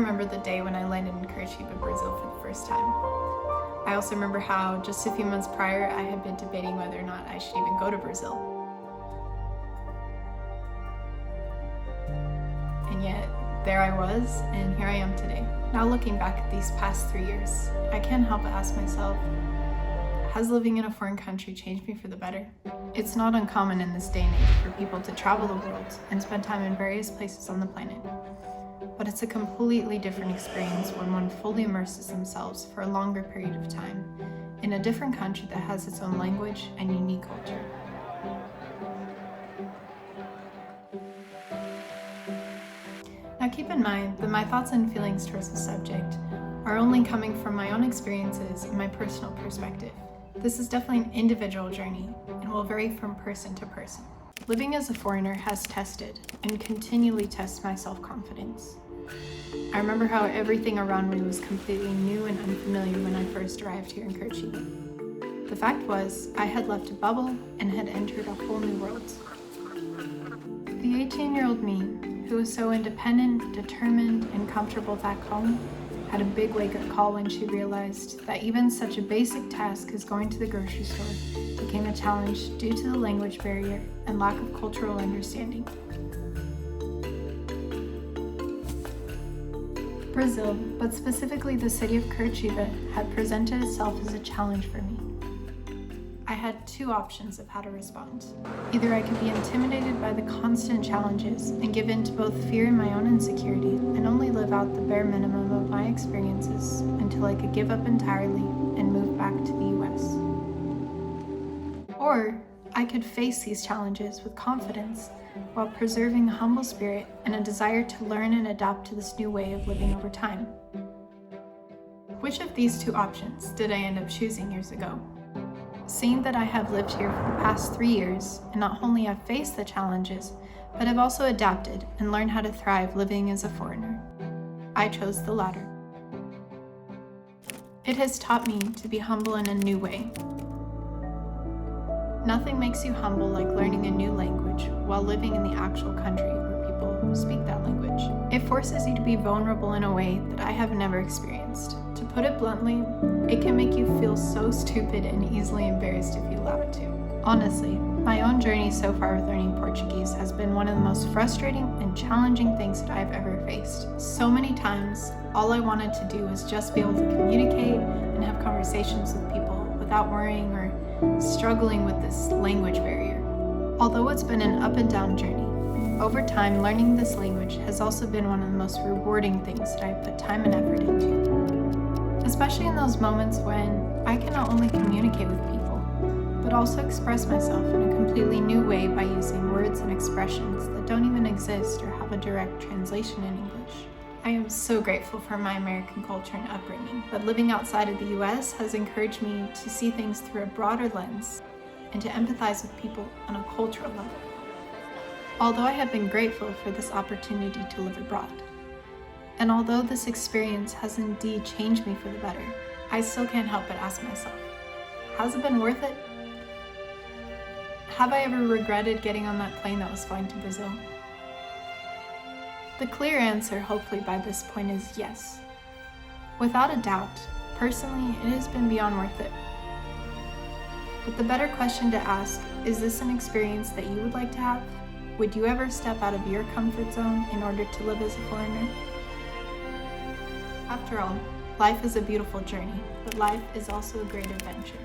remember the day when I landed in Curitiba, Brazil for the first time. I also remember how just a few months prior I had been debating whether or not I should even go to Brazil. And yet, there I was, and here I am today. Now looking back at these past 3 years, I can't help but ask myself, has living in a foreign country changed me for the better? It's not uncommon in this day and age for people to travel the world and spend time in various places on the planet. But it's a completely different experience when one fully immerses themselves for a longer period of time in a different country that has its own language and unique culture. Now keep in mind that my thoughts and feelings towards the subject are only coming from my own experiences and my personal perspective. This is definitely an individual journey and will vary from person to person. Living as a foreigner has tested and continually tests my self-confidence. I remember how everything around me was completely new and unfamiliar when I first arrived here in Curitiba. The fact was, I had left a bubble and had entered a whole new world. The 18-year-old me, who was so independent, determined, and comfortable back home, had a big wake-up call when she realized that even such a basic task as going to the grocery store became a challenge due to the language barrier and lack of cultural understanding. Brazil, but specifically the city of Curitiba, had presented itself as a challenge for me. I had two options of how to respond. Either I could be intimidated by the constant challenges and give in to both fear and my own insecurity and only live out the bare minimum of my experiences until I could give up entirely and move back to the US. Or I could face these challenges with confidence while preserving a humble spirit and a desire to learn and adapt to this new way of living over time. Which of these two options did I end up choosing years ago? Seeing that I have lived here for the past 3 years, and not only have faced the challenges, but have also adapted and learned how to thrive living as a foreigner, I chose the latter. It has taught me to be humble in a new way. Nothing makes you humble like learning a new language while living in the actual country where people speak that language. It forces you to be vulnerable in a way that I have never experienced. To put it bluntly, it can make you feel so stupid and easily embarrassed if you allow it to. Honestly, my own journey so far with learning Portuguese has been one of the most frustrating and challenging things that I've ever faced. So many times, all I wanted to do was just be able to communicate and have conversations with people without worrying or struggling with this language barrier. Although it's been an up and down journey, over time learning this language has also been one of the most rewarding things that I've put time and effort into. Especially in those moments when I can not only communicate with people, but also express myself in a completely new way by using words and expressions that don't even exist or have a direct translation in English. I am so grateful for my American culture and upbringing, but living outside of the US has encouraged me to see things through a broader lens and to empathize with people on a cultural level. Although I have been grateful for this opportunity to live abroad, and although this experience has indeed changed me for the better, I still can't help but ask myself, has it been worth it? Have I ever regretted getting on that plane that was flying to Brazil? The clear answer, hopefully by this point, is yes. Without a doubt, personally, it has been beyond worth it. But the better question to ask, is this an experience that you would like to have? Would you ever step out of your comfort zone in order to live as a foreigner? After all, life is a beautiful journey, but life is also a great adventure.